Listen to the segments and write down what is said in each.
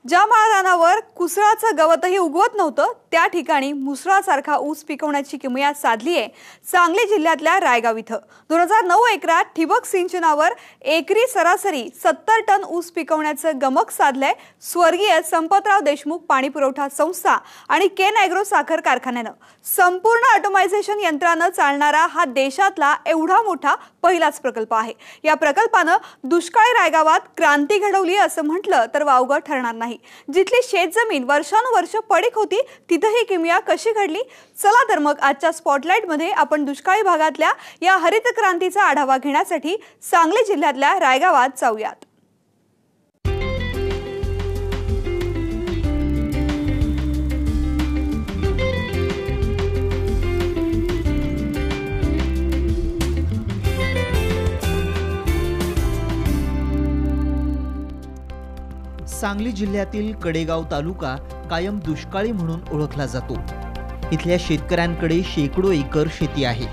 ज्या माळरानावर कुसळाचं गवतही उगवत नव्हतं त्या ठिकाणी मुसळासारखा ऊस पिकवण्याची किमया साधली आहे सांगली जिल्ह्यातल्या रायगाव इथं 2009 एकरात ठिबक सिंचनावर एकरी सरासरी 70 टन ऊस पिकवण्याचं गमक साधलंय स्वर्गीय संपतराव देशमुख पाणी पुरवठा संस्था आणि केन ॲग्रो साखर कारखान्यानं। संपूर्ण ऑटोमायझेशन यंत्रानं चालणारा हा देशातला एवढा मोठा पहिलाच प्रकल्प आहे। या प्रकल्पानं दुष्काळी रायगावात क्रांती घडवली असं म्हटलं तर वावगं ठरणार नाही। जिथली शेतजमीन वर्षानुवर्ष पडीक होती तिथे ही किमया कशी घडली, चला तर मग आजच्या स्पॉटलाइट मध्ये आपण दुष्काळी भागातल्या या हरित क्रांतीचा आढावा घेण्यासाठी सांगली जिल्ह्यातल्या रायगावात जाऊयात। सांगली जिल्ह्यातील कडेगाव तालुका कायम दुष्काळी म्हणून ओळखला जातो। इथल्या शेतकऱ्यांकडे शेकडो एकर शेती आहे,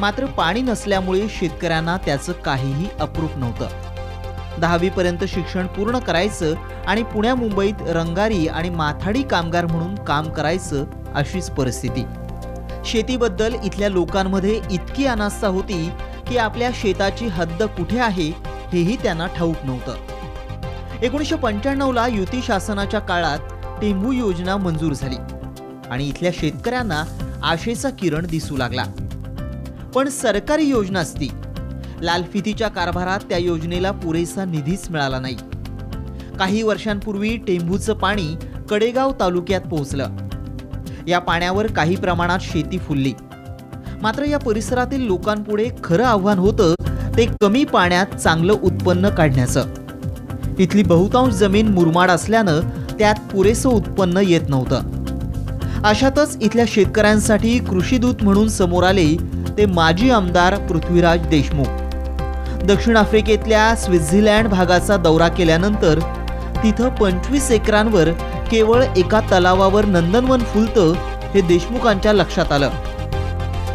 मात्र पाणी नसल्यामुळे शेतकऱ्यांना त्याचं काहीही अप्रूप नव्हतं। 10वी पर्यंत शिक्षण पूर्ण करायचं आणि पुण्या मुंबईत रंगारी आणि माथाडी कामगार म्हणून काम करायचं अशीच परिस्थिती। शेतीबद्दल इथल्या लोकांमध्ये इतकी अनास्था होती की आपल्या शेताची हद्द कुठे आहे हेही त्यांना ठाऊक नव्हतं। 1995 ला युती शासनाच्या काळात टेंभू योजना मंजूर झाली आणि इथल्या शेतकऱ्यांना आशेचा किरण दिसू लागला। पण सरकारी योजनाच ती, लालफितीच्या कारभारात त्या योजनेला पुरेसा निधीच मिळाला नाही। काही वर्षांपूर्वी टेंभूचं पाणी कडेगाव तालुक्यात पोहोचलं। या पाण्यावर काही प्रमाणात शेती फुलली, मात्र या परिसरातील लोकांपुढे खरं आव्हान होतं ते कमी पाण्यात चांगलं उत्पन्न काढण्याचं। इथली बहुतांश जमीन मुरमाड असल्यानं त्यात पुरेसं उत्पन्न येत नव्हतं। अशातच इथल्या शेतकऱ्यांसाठी कृषीदूत म्हणून समोर आले ते माजी आमदार पृथ्वीराज देशमुख। दक्षिण आफ्रिकेतल्या स्वित्झर्लंड भागाचा दौरा केल्यानंतर तिथं 25 एकरांवर केवळ एका तलावावर नंदनवन फुलतं हे देशमुखांच्या लक्षात आलं।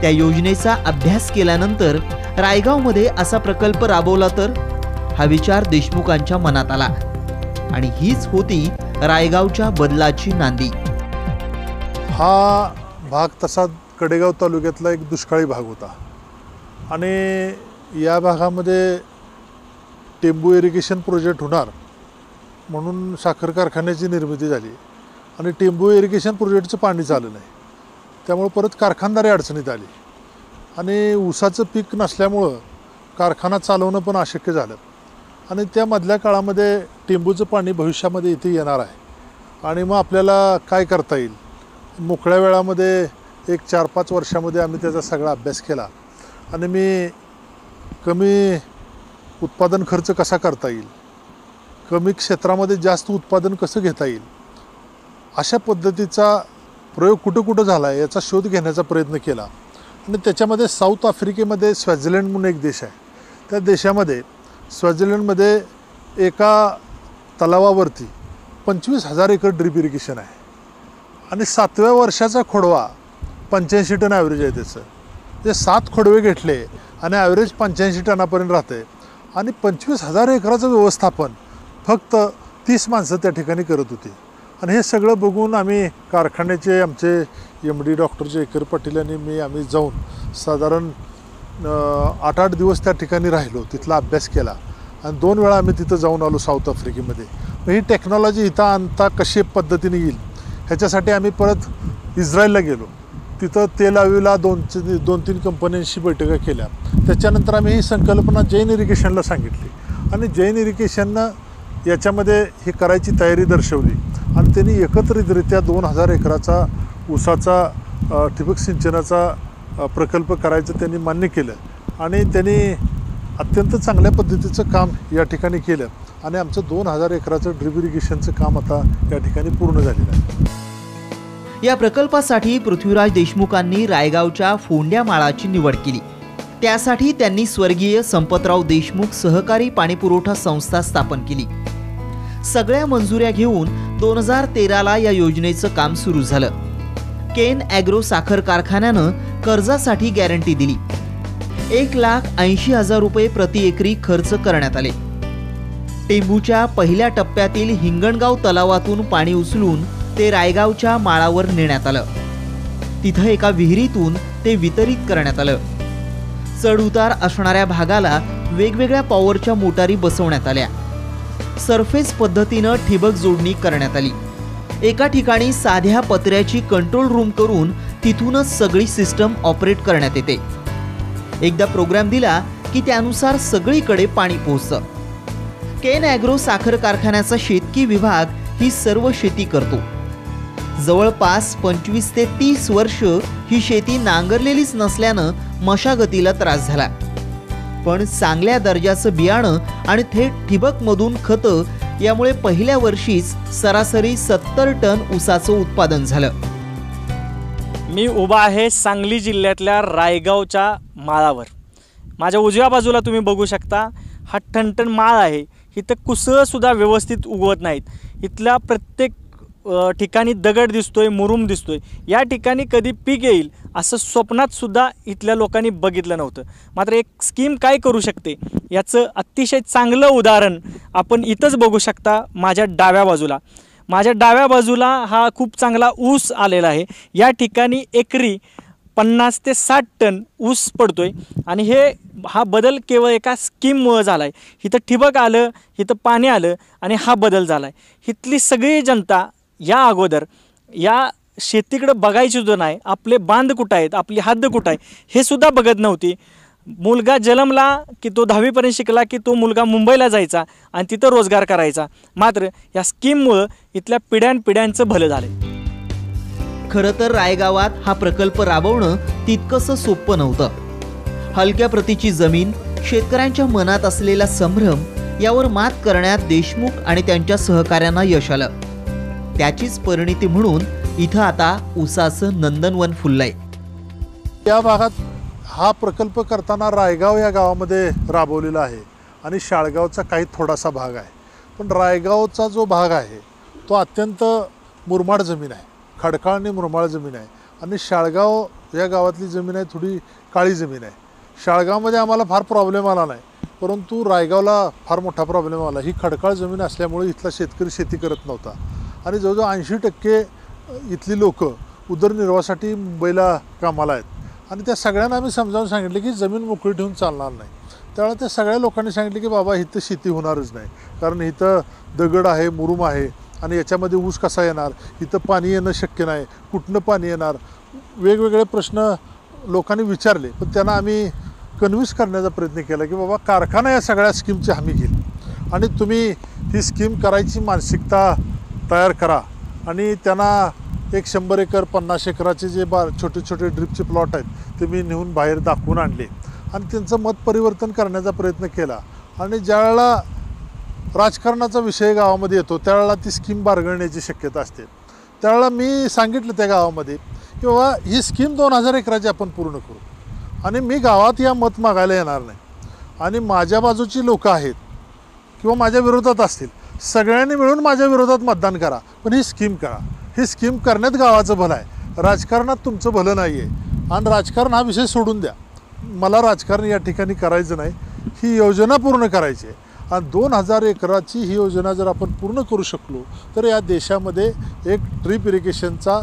त्या योजनेचा अभ्यास केल्यानंतर रायगावमध्ये असा प्रकल्प राबवला तर हा विचार देशमुखांच्या मनात आला आणि हीच होती रायगावच्या बदलाची नांदी। हा भाग तसा कडेगाव तालुक्यातला एक दुष्काळी भाग होता आणि या भागामध्ये टेंबू इरिगेशन प्रोजेक्ट होणार म्हणून साखर कारखान्याची निर्मिती झाली आणि टेंबू इरिगेशन प्रोजेक्टचं पाणीच आलं नाही, त्यामुळे परत कारखानदारी अडचणीत आली आणि ऊसाचं पीक नसल्यामुळं कारखाना चालवणं पण अशक्य झालं आणि त्या मधल्या काळामध्ये टेंबूचं पाणी भविष्यामध्ये इथे येणार आहे आणि मग आपल्याला काय करता येईल। मोकळ्या वेळामध्ये एक 4-5 वर्षामध्ये आम्ही त्याचा सगळा अभ्यास केला आणि मी कमी उत्पादन खर्च कसा करता येईल, कमी क्षेत्रामध्ये जास्त उत्पादन कसं घेता येईल, अशा पद्धतीचा प्रयोग कुठं कुठं झाला आहे याचा शोध घेण्याचा प्रयत्न केला आणि त्याच्यामध्ये साऊथ आफ्रिकेमध्ये स्वित्झर्लंड म्हणून एक देश आहे, त्या देशामध्ये स्वित्झर्लंडमध्ये एका तलावावरती 25,000 एकर ड्रीप इरिगेशन आहे आणि 7व्या वर्षाचा खोडवा 85 टन ॲव्हरेज आहे त्याचं। ते 7 खोडवे घेतले आणि ॲव्हरेज 85 टनापर्यंत राहते आणि 25,000 एकराचं व्यवस्थापन फक्त 30 माणसं त्या ठिकाणी करत होती। आणि हे सगळं बघून आम्ही कारखान्याचे आमचे MD डॉक्टर जयकर पाटील आणि आम्ही जाऊन साधारण 8-8 दिवस त्या ठिकाणी राहिलो, तिथला अभ्यास केला आणि 2 वेळा आम्ही तिथं जाऊन आलो साऊथ आफ्रिकेमध्ये। मग ही टेक्नॉलॉजी इथं आणता कशी पद्धतीने येईल ह्याच्यासाठी आम्ही परत इस्रायलला गेलो, तिथं तेल अवीवला 2-3 कंपन्यांशी बैठका केल्या। त्याच्यानंतर आम्ही ही संकल्पना जैन इरिगेशनला सांगितली आणि जैन इरिगेशननं याच्यामध्ये ही करायची तयारी दर्शवली आणि त्यांनी एकत्रितरित्या 2000 एकराचा ऊसाचा ठिबक सिंचनाचा प्रकल्प करायचं त्यांनी मान्य केलं आणि त्यांनी अत्यंत चांगल्या पद्धतीचं काम या ठिकाणी केलं आणि आमचं 2000 एकराचं ड्रीप इरिगेशनचं काम आता या ठिकाणी पूर्ण झालेलं आहे। या प्रकल्पासाठी पृथ्वीराज देशमुखांनी रायगावच्या फोंड्या माळाची निवड केली। त्यासाठी त्यांनी स्वर्गीय संपतराव देशमुख सहकारी पाणीपुरवठा संस्था स्थापन केली। सगळ्या मंजुऱ्या घेऊन 2013 ला या योजनेचं काम सुरू झालं। केन ॲग्रो साखर कारखान्यानं कर्जासाठी गॅरंटी दिली। 1,80,000 रुपये प्रति एकरी खर्च करण्यात आले। टेंभूच्या पहिल्या टप्प्यातील हिंगणगाव तलावातून पाणी उचलून ते रायगावच्या माळावर नेण्यात आलं. तिथं एका विहिरीतून ते वितरित करण्यात आलं. चढ उतार असणाऱ्या भागाला वेगवेगळ्या पॉवरच्या मोटारी बसवण्यात आल्या. सरफेस पद्धतीनं ठिबक जोडणी करण्यात आली. एका ठिकाणी साध्या पत्र्याची कंट्रोल रूम करून तिथूनच सगळी सिस्टम ऑपरेट करण्यात येते. एकदा प्रोग्राम दिला की त्यानुसार सगळीकडे पाणी पोहोचतं. केन ॲग्रो साखर कारखान्याचा शेतकी विभाग ही सर्व शेती करतो. जवळपास 25 ते 30 वर्ष ही शेती नांगरलेलीच नसल्यानं मशागतीला त्रास झाला. पण चांगल्या दर्जाचं बियाणं आणि थेट ठिबकमधून खतं यामुळे पहिल्या वर्षीच सरासरी 70 टन ऊसाचं उत्पादन झालं. मी उभा आहे सांगली जिल्ह्यातल्या रायगावच्या माळावर. माझ्या उजव्या बाजूला तुम्ही बघू शकता हा ठणठण माळ आहे. इथं कुसळसुद्धा व्यवस्थित उगवत नाहीत. इथल्या प्रत्येक ठिकाणी दगड दिसतोय, मुरुम दिसतोय. या ठिकाणी कधी पीक येईल असं स्वप्नात सुद्धा इथल्या लोकांनी बघितलं नव्हतं. मात्र एक स्कीम काय करू शकते याचं अतिशय चांगलं उदाहरण आपण इथंच बघू शकता. माझ्या डाव्या बाजूला हा खूप चांगला ऊस आलेला आहे. या ठिकाणी एकरी 50 ते 60 टन ऊस पडतोय आणि हा बदल केवळ एका स्कीममुळे झाला आहे. इथं ठिबक आलं, इथं पाणी आलं आणि हा बदल झाला आहे. इथली सगळी जनता या अगोदर या शेतीकडे बघायची सुद्धा नाही. आपले बांध कुठं आहेत, आपली हद्द कुठं आहे हे सुद्धा बघत नव्हती. मुलगा जन्मला की तो 10वीपर्यंत शिकला की तो मुलगा मुंबईला जायचा आणि तिथं रोजगार करायचा. मात्र या स्कीममुळं इथल्या पिढ्यानपिढ्यांचं भलं झालं. खरं तर रायगावात हा प्रकल्प राबवणं तितकंसं सोपं नव्हतं. हलक्या प्रतीची जमीन, शेतकऱ्यांच्या मनात असलेला संभ्रम यावर मात करण्यात देशमुख आणि त्यांच्या सहकाऱ्यांना यश आलं. त्याचीच परिणिती म्हणून इथं आता ऊसाचं नंदनवन फुललंय. या भागात हा प्रकल्प करताना रायगाव या गावामध्ये राबवलेला आहे आणि शाळगावचा काही थोडासा भाग आहे. पण रायगावचा जो भाग आहे तो अत्यंत मुरमाड जमीन आहे, खडकाळ आणि मुरमाड जमीन आहे. आणि शाळगाव या गावातली जमीन आहे थोडी काळी जमीन आहे. शाळगावमध्ये आम्हाला फार प्रॉब्लेम आला नाही, परंतु रायगावला फार मोठा प्रॉब्लेम आला. ही खडकाळ जमीन असल्यामुळे इथला शेतकरी शेती करत नव्हता आणि जवळजवळ 80% इथली लोक उदरनिर्वाहासाठी मुंबईला कामाला आहेत. आणि त्या सगळ्यांना आम्ही समजावून सांगितलं की जमीन मोकळी ठेवून चालणार नाही. त्यावेळेला त्या सगळ्या लोकांनी सांगितलं की बाबा इथं शेती होणारच नाही, कारण इथं दगड आहे, मुरुम आहे आणि याच्यामध्ये ऊस कसा येणार, इथं पाणी येणं शक्य नाही, कुठनं पाणी येणार, वेगवेगळे प्रश्न लोकांनी विचारले. पण त्यांना आम्ही कन्व्हिन्स करण्याचा प्रयत्न केला की बाबा कारखाना या सगळ्या स्कीमची हमी घेईल आणि तुम्ही ही स्कीम करायची मानसिकता तयार करा. आणि त्यांना एक 100 एकर 50 एकराचे जे छोटे छोटे ड्रिपचे प्लॉट आहेत ते मी नेऊन बाहेर दाखवून आणले आणि त्यांचं मत परिवर्तन करण्याचा प्रयत्न केला. आणि ज्यावेळेला राजकारणाचा विषय गावामध्ये येतो त्यावेळेला ती स्कीम बारगळण्याची शक्यता असते. त्यावेळेला मी सांगितलं त्या गावामध्ये की बाबा ही स्कीम 2000 एकराची आपण पूर्ण करू आणि मी गावात या मत मागायला येणार नाही. आणि माझ्या बाजूची लोक आहेत किंवा माझ्या विरोधात असतील, सगळ्यांनी मिळून माझ्या विरोधात मतदान करा, पण ही स्कीम करा. ही स्कीम करण्यात गावाचं भलं आहे, राजकारणात तुमचं भलं नाही आहे. आणि राजकारण हा विषय सोडून द्या, मला राजकारण या ठिकाणी करायचं नाही, ही योजना पूर्ण करायची आहे. आणि 2000 एकराची ही योजना जर आपण पूर्ण करू शकलो तर या देशामध्ये एक ड्रीप इरिगेशनचा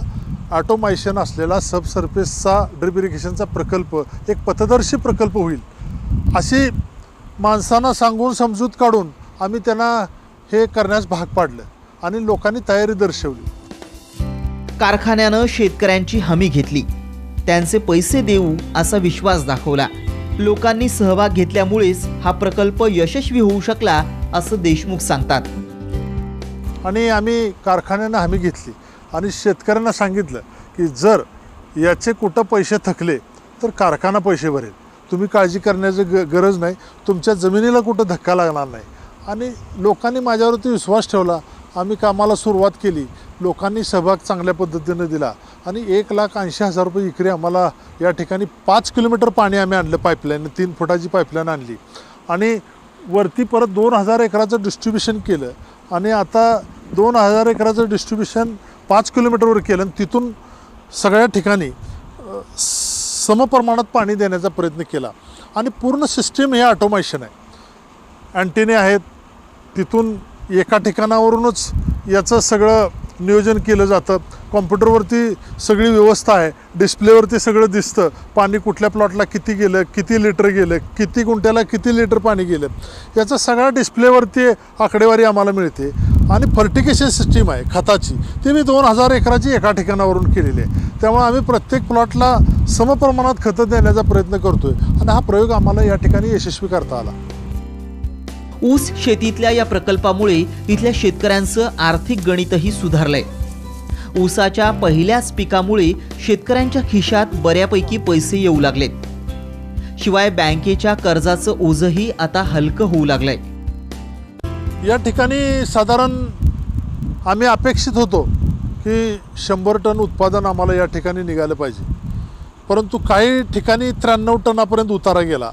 ऑटोमायशन असलेला सबसर्फेसचा ड्रीप इरिगेशनचा प्रकल्प एक पथदर्शी प्रकल्प होईल. अशी माणसांना सांगून समजूत काढून आम्ही त्यांना हे करण्यास भाग पाडलं आणि लोकांनी तयारी दर्शवली. कारखान्यानं शेतकऱ्यांची हमी घेतली, त्यांचे पैसे देऊ असा विश्वास दाखवला. लोकांनी सहभाग घेतल्यामुळेच हा प्रकल्प यशस्वी होऊ शकला असं देशमुख सांगतात. आणि आम्ही कारखान्यानं हमी घेतली आणि शेतकऱ्यांना सांगितलं की जर याचे कुठं पैसे थकले तर कारखाना पैसे भरेल, तुम्ही काळजी करण्याची गरज नाही, तुमच्या जमिनीला कुठं धक्का लागणार नाही. आणि लोकांनी माझ्यावरती विश्वास ठेवला. आम्ही कामाला सुरुवात केली, लोकांनी सहभाग चांगल्या पद्धतीने दिला आणि 1,80,000 रुपये इकरी आम्हाला या ठिकाणी 5 किलोमीटर पाणी आम्ही आणलं, पाईपलाईन 3 फुटाची पाईपलाईन आणली आणि वरती परत 2000 एकराचं डिस्ट्रीब्युशन केलं. आणि आता 2000 एकराचं डिस्ट्रीब्युशन 5 किलोमीटरवर केलं आणि तिथून सगळ्या ठिकाणी समप्रमाणात पाणी देण्याचा प्रयत्न केला. आणि पूर्ण सिस्टीम हे ऑटोमेशन आहे, अँटेने आहेत, तिथून एका ठिकाणावरूनच याचं सगळं नियोजन केलं जातं. कॉम्प्युटरवरती सगळी व्यवस्था आहे, डिस्प्लेवरती सगळं दिसतं. पाणी कुठल्या प्लॉटला किती गेलं, किती लिटर गेलं, किती गुंठ्याला किती लिटर पाणी गेलं, याचा सगळा डिस्प्लेवरती आकडेवारी आम्हाला मिळते. आणि फर्टिगेशन सिस्टीम आहे खताची, ती मी 2000 एकराची एका ठिकाणावरून केलेली आहे. त्यामुळे आम्ही प्रत्येक प्लॉटला समप्रमाणात खतं देण्याचा प्रयत्न करतो आहे आणि हा प्रयोग आम्हाला या ठिकाणी यशस्वी करता आला. ऊस शेतीतल्या या प्रकल्पामुळे इथल्या शेतकऱ्यांचं आर्थिक गणितही सुधारलंय. ऊसाच्या पहिल्याच पिकामुळे शेतकऱ्यांच्या खिशात बऱ्यापैकी पैसे येऊ लागलेत. शिवाय बँकेच्या कर्जाचं ओझंही आता हलकं होऊ लागलंय. या ठिकाणी साधारण आम्ही अपेक्षित होतो की 100 टन उत्पादन आम्हाला या ठिकाणी निघालं पाहिजे, परंतु काही ठिकाणी 93 टनापर्यंत उतारा गेला,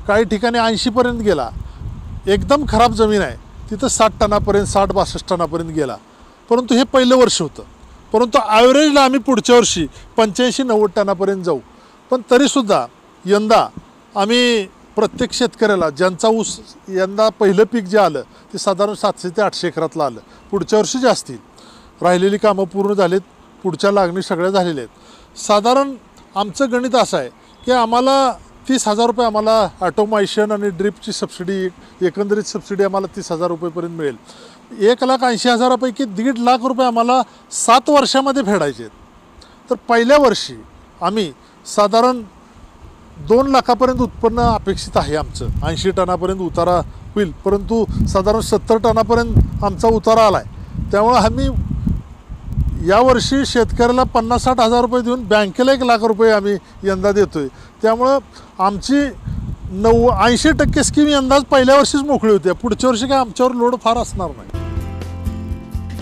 काही ठिकाणी 80पर्यंत गेला. एकदम खराब जमीन आहे तिथं 60 टनापर्यंत 60-62 टनापर्यंत गेला. परंतु हे पहिलं वर्ष होतं. परंतु ॲव्हरेजला आम्ही पुढच्या वर्षी 85-90 टनापर्यंत जाऊ. पण तरीसुद्धा यंदा आम्ही प्रत्येक शेतकऱ्याला, ज्यांचा ऊस यंदा पहिलं पीक जे आलं ते साधारण 700 ते 800 एकरातलं आलं. पुढच्या वर्षी जास्त येईल. राहिलेली कामं पूर्ण झालीत, पुढच्या लागणी सगळ्या झालेल्या आहेत. साधारण आमचं गणित असं आहे की आम्हाला 30,000 रुपये आम्हाला ऑटोमायशन आणि ड्रिपची सबसिडी, एकंदरीत सबसिडी आम्हाला 30,000 रुपयेपर्यंत मिळेल. 1,80,000पैकी 1.5 लाख रुपये आम्हाला 7 वर्षामध्ये फेडायचे आहेत. तर पहिल्या वर्षी आम्ही साधारण 2 लाखापर्यंत उत्पन्न अपेक्षित आहे आमचं. 80 टनापर्यंत उतारा होईल, परंतु साधारण 70 टनापर्यंत आमचा उतारा आला आहे. त्यामुळं आम्ही यावर्षी शेतकऱ्याला 50-60 हजार रुपये देऊन बँकेला 1 लाख रुपये आम्ही यंदा देतो आहे. त्यामुळं आमची 80% स्कीम यंदाच पहिल्या वर्षीच मोकळी होती. पुढच्या वर्षी काय आमच्यावर लोड फार असणार नाही.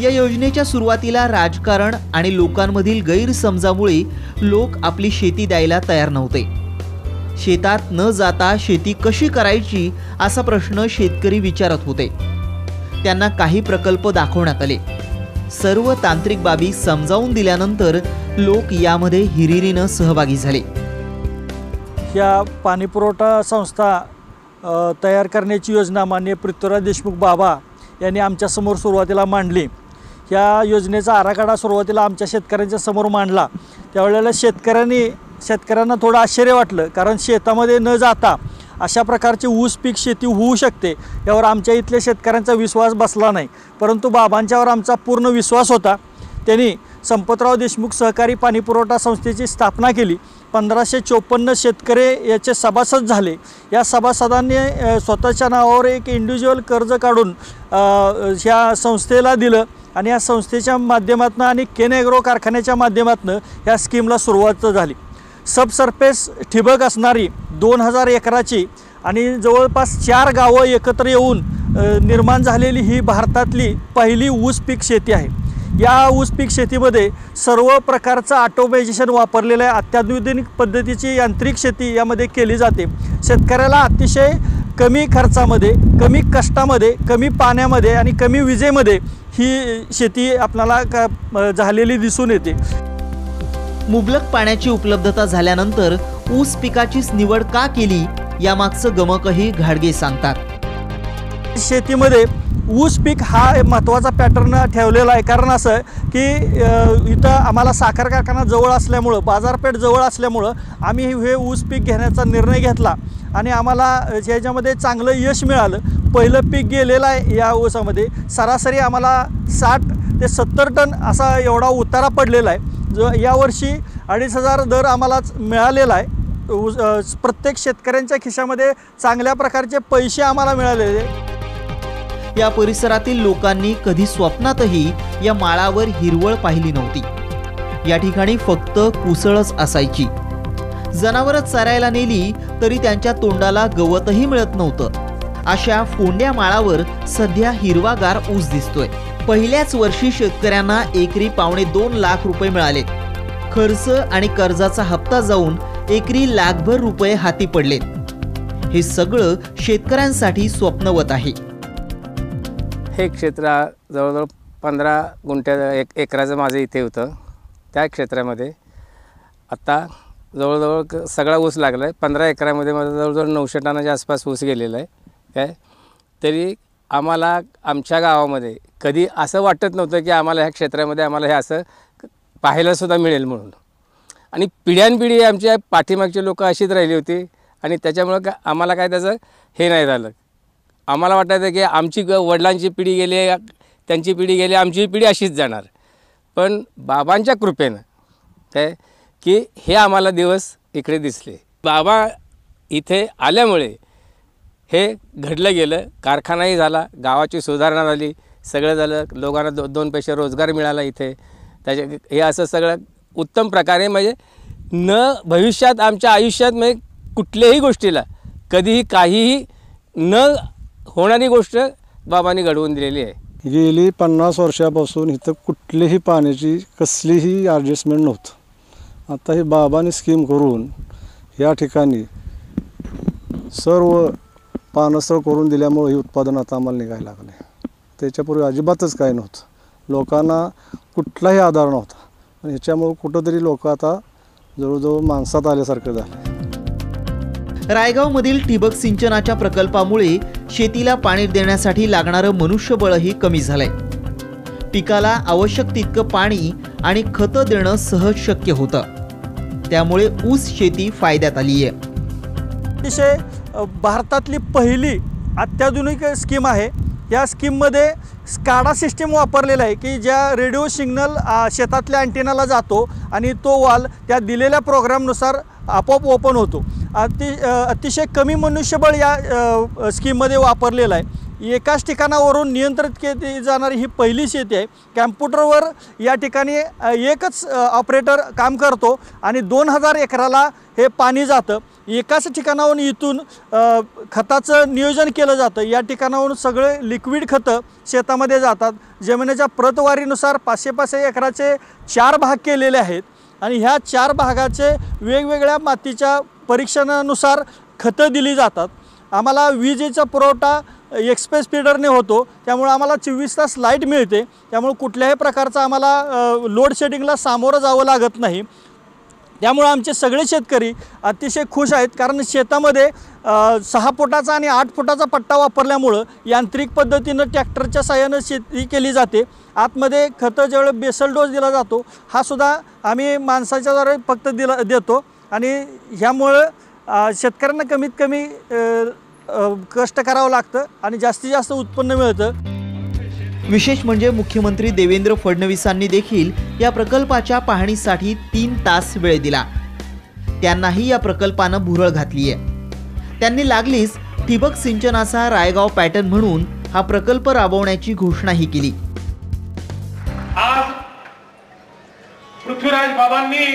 या योजनेच्या सुरुवातीला राजकारण आणि लोकांमधील गैरसमजामुळे लोक आपली शेती द्यायला तयार नव्हते. शेतात न जाता शेती कशी करायची असा प्रश्न शेतकरी विचारत होते. त्यांना काही प्रकल्प दाखवण्यात आले. सर्व तांत्रिक बाबी समजावून दिल्यानंतर लोक यामध्ये हिरिरीनं सहभागी झाले. या पाणीपुरवठा संस्था तयार करण्याची योजना माननीय पृथ्वीराज देशमुख बाबा यांनी आमच्यासमोर सुरुवातीला मांडली. या योजनेचा आराखडा सुरुवातीला आमच्या शेतकऱ्यांच्या समोर मांडला. त्यावेळेला शेतकऱ्यांना थोडं आश्चर्य वाटलं, कारण शेतामध्ये न जाता अशा प्रकारची ऊस पीक शेती होऊ शकते यावर आमच्या इथल्या शेतकऱ्यांचा विश्वास बसला नाही. परंतु बाबांच्यावर आमचा पूर्ण विश्वास होता. त्यांनी संपतराव देशमुख सहकारी पाणीपुरवठा संस्थेची स्थापना केली. 1554 शेतकरी याचे सभासद झाले. या सभासदांनी स्वतःच्या नावावर एक इंडिव्हिज्युअल कर्ज काढून ह्या संस्थेला दिलं आणि या संस्थेच्या माध्यमातून आणि केन ॲग्रो कारखान्याच्या माध्यमातून या स्कीमला सुरुवात झाली. सबसर्फेस ठिबक असणारी 2000 एकराची आणि जवळपास 4 गावं एकत्र येऊन निर्माण झालेली ही भारतातली पहिली ऊस पीक शेती आहे. या ऊस पीक शेतीमध्ये सर्व प्रकारचं ऑटोमेशन वापरलेलं आहे. अत्याधुनिक पद्धतीची यांत्रिक शेती यामध्ये केली जाते. शेतकऱ्याला अतिशय कमी खर्चामध्ये, कमी कष्टामध्ये, कमी पाण्यामध्ये आणि कमी विजेमध्ये ही शेती आपल्याला झालेली दिसून येते. मुबलक पाण्याची उपलब्धता झाल्यानंतर ऊस पिकाचीच निवड का केली यामागचं गमकही घाडगे सांगतात. शेतीमध्ये ऊस पीक हा महत्त्वाचा पॅटर्न ठेवलेला आहे. कारण असं की इथं आम्हाला साखर कारखाना जवळ असल्यामुळं, बाजारपेठ जवळ असल्यामुळं आम्ही हे ऊस पीक घेण्याचा निर्णय घेतला आणि आम्हाला याच्यामध्ये चांगलं यश मिळालं. पहिलं पीक गेलेलं आहे. या ऊसामध्ये सरासरी आम्हाला 60 ते 70 टन असा एवढा उतारा पडलेला आहे. जो यावर्षी 2500 दर आम्हाला मिळालेला आहे. प्रत्येक शेतकऱ्यांच्या खिशामध्ये चांगल्या प्रकारचे पैसे आम्हाला मिळालेले. या परिसरातील लोकांनी कधी स्वप्नातही या माळावर हिरवळ पाहिली नव्हती. या ठिकाणी फक्त कुसळच असायची. जनावरं चरायला नेली तरी त्यांच्या तोंडाला गवतही मिळत नव्हतं. अशा फोंड्या माळावर सध्या हिरवागार ऊस दिसतोय. पहिल्याच वर्षी शेतकऱ्यांना एकरी 2.25 लाख रुपये मिळाले. खर्च आणि कर्जाचा हप्ता जाऊन एकरी लाखभर रुपये हाती पडलेत. हे सगळं शेतकऱ्यांसाठी स्वप्नवत आहे. हे क्षेत्र जवळजवळ 15 गुंठ्या एकराचं माझं इथे होतं. त्या क्षेत्रामध्ये आत्ता जवळजवळ सगळा ऊस लागला आहे. 15 एकरामध्ये माझं जवळजवळ 900 टनाच्या आसपास ऊस गेलेला आहे. काय तरी आम्हाला आमच्या गावामध्ये कधी असं वाटत नव्हतं की आम्हाला ह्या क्षेत्रामध्ये आम्हाला हे असं पाहायलासुद्धा मिळेल म्हणून. आणि पिढ्यानपिढी आमच्या पाठीमागचे लोक अशीच राहिली होती आणि त्याच्यामुळं आम्हाला काय त्याचं हे नाही झालं. आम्हाला वाटायचं की आमची वडिलांची पिढी गेली, त्यांची पिढी गेली, आमची पिढी अशीच जाणार. पण बाबांच्या कृपेनं काय की हे आम्हाला दिवस इकडे दिसले. बाबा इथे आल्यामुळे हे घडलं गेलं. कारखानाही झाला, गावाची सुधारणा झाली, सगळं झालं, लोकांना दोन पैसे रोजगार मिळाला इथे. त्याच्या हे असं सगळं उत्तम प्रकारे म्हणजे भविष्यात आमच्या आयुष्यात म्हणजे कुठल्याही गोष्टीला कधीही काहीही न होणारी गोष्ट बाबांनी घडवून दिलेली आहे. गेली 50 वर्षापासून इथं कुठलीही पाण्याची कसलीही ॲडजस्टमेंट नव्हतं. आता ही बाबांनी स्कीम करून या ठिकाणी सर्व पाणसळ करून दिल्यामुळे हे उत्पादन आता आम्हाला निघायला लागले. त्याच्यापूर्वी अजिबातच काय नव्हतं. लोकांना कुठलाही आधार नव्हता आणि ह्याच्यामुळे कुठंतरी लोक आता जवळजवळ माणसात आल्यासारखं झालं. रायगावमधील ठिबक सिंचनाच्या प्रकल्पामुळे शेतीला पाणी देण्यासाठी लागणारं मनुष्यबळही कमी झालंय. पिकाला आवश्यक तितकं पाणी आणि खतं देणं सहज शक्य होतं. त्यामुळे ऊस शेती फायद्यात आली आहे. अतिशय भारतातली पहिली अत्याधुनिक स्कीम आहे. या स्कीममध्ये स्काडा सिस्टीम वापरलेला आहे की ज्या रेडिओ सिग्नल शेतातल्या अँटेनाला जातो आणि तो वाल त्या दिलेल्या प्रोग्रामनुसार आपोआप ओपन होतो. अतिशय कमी मनुष्यबळ या स्कीममध्ये वापरलेलं आहे. एकाच ठिकाणावरून नियंत्रित केली जाणारी ही पहिली शेती आहे. कॅम्प्युटरवर या ठिकाणी एकच ऑपरेटर काम करतो आणि 2000 एकराला हे पाणी जातं. एकाच ठिकाणाहून इथून खताचं नियोजन केलं जातं. या ठिकाणाहून सगळे लिक्विड खतं शेतामध्ये जातात. जमिनीच्या प्रतवारीनुसार 500 एकराचे 4 भाग केलेले आहेत आणि ह्या 4 भागाचे वेगवेगळ्या मातीच्या परीक्षणानुसार खतं दिली जातात. आम्हाला विजेचा पुरवठा एक्सप्रेस फीडरने होतो, त्यामुळे आम्हाला 24 तास लाईट मिळते. त्यामुळे कुठल्याही प्रकारचा आम्हाला लोड शेडिंगला सामोरं जावं लागत नाही. त्यामुळे आमचे सगळे शेतकरी अतिशय खुश आहेत, कारण शेतामध्ये 6 फुटाचा आणि 8 फुटाचा पट्टा वापरल्यामुळं यांत्रिक पद्धतीनं ट्रॅक्टरच्या साहाय्यानं शेती केली जाते. आतमध्ये खतं ज्यावेळेस बेसल डोस दिला जातो हा सुद्धा आम्ही माणसाच्याद्वारे फक्त देतो आणि ह्यामुळं शेतकऱ्यांना कमीत कमी कष्ट करावं लागतं आणि जास्तीत जास्त उत्पन्न मिळतं. विशेष म्हणजे मुख्यमंत्री देवेंद्र फडणवीसांनी देखील या प्रकल्पाच्या पाहणीसाठी 3 तास वेळ दिला. त्यांनाही या प्रकल्पानं भुरळ घातली आहे. त्यांनी लागलीच ठिबक सिंचनाचा रायगाव पॅटर्न म्हणून हा प्रकल्प राबवण्याची घोषणाही केली. आज पृथ्वीराज बाबांनी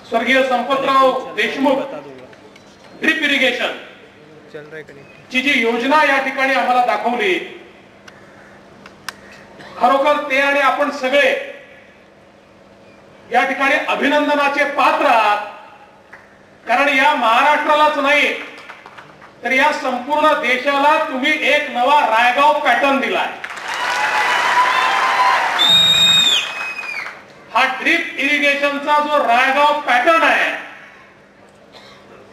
स्वर्गीय संपतराव देशमुख ड्रिप इरिगेशन ची जी योजना या ठिकाणी आम्हाला दाखवली, खरोखर ते आणि आपण सगळे या ठिकाणी अभिनंदनाचे पात्र आहात. कारण या महाराष्ट्रालाच नाही तर या संपूर्ण देशाला तुम्ही एक नवा रायगाव पॅटर्न दिलाय. हा ड्रिप इरिगेशनचा जो रायगाव पॅटर्न आहे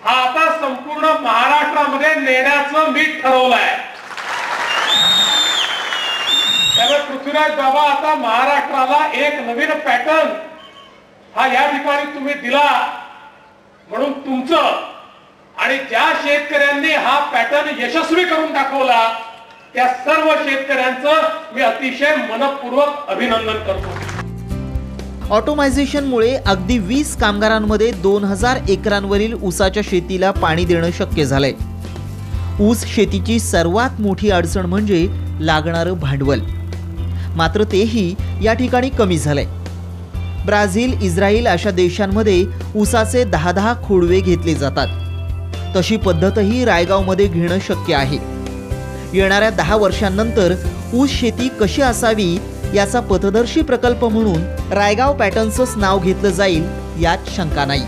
हा आता संपूर्ण महाराष्ट्रामध्ये नेण्याचं मी ठरवलंय. त्यामुळे पृथ्वीराज बाबा आता महाराष्ट्राला एक नवीन पॅटर्न हा या ठिकाणी तुम्ही दिला, म्हणून तुमचं आणि ज्या शेतकऱ्यांनी हा पॅटर्न यशस्वी करून दाखवला त्या सर्व शेतकऱ्यांचं मी अतिशय मनपूर्वक अभिनंदन करतो. ऑटोमायझेशनमुळे अगदी 20 कामगारांमध्ये 2000 एकरांवरील ऊसाच्या शेतीला पाणी देणं शक्य झालंय. ऊस शेतीची सर्वात मोठी अडचण म्हणजे लागणारं भांडवल. मात्र तेही या ठिकाणी कमी झालंय. ब्राझील, इस्रायल अशा देशांमध्ये ऊसाचे 10-10 खोडवे घेतले जातात. तशी पद्धतही रायगावमध्ये घेणं शक्य आहे. येणाऱ्या 10 वर्षांनंतर ऊस शेती कशी असावी याचा पथदर्शी प्रकल्प म्हणून रायगाव पॅटर्नचंच नाव घेतलं जाईल यात शंका नाही.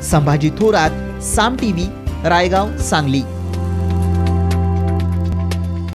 संभाजी थोरात, साम टीव्ही, रायगाव, सांगली.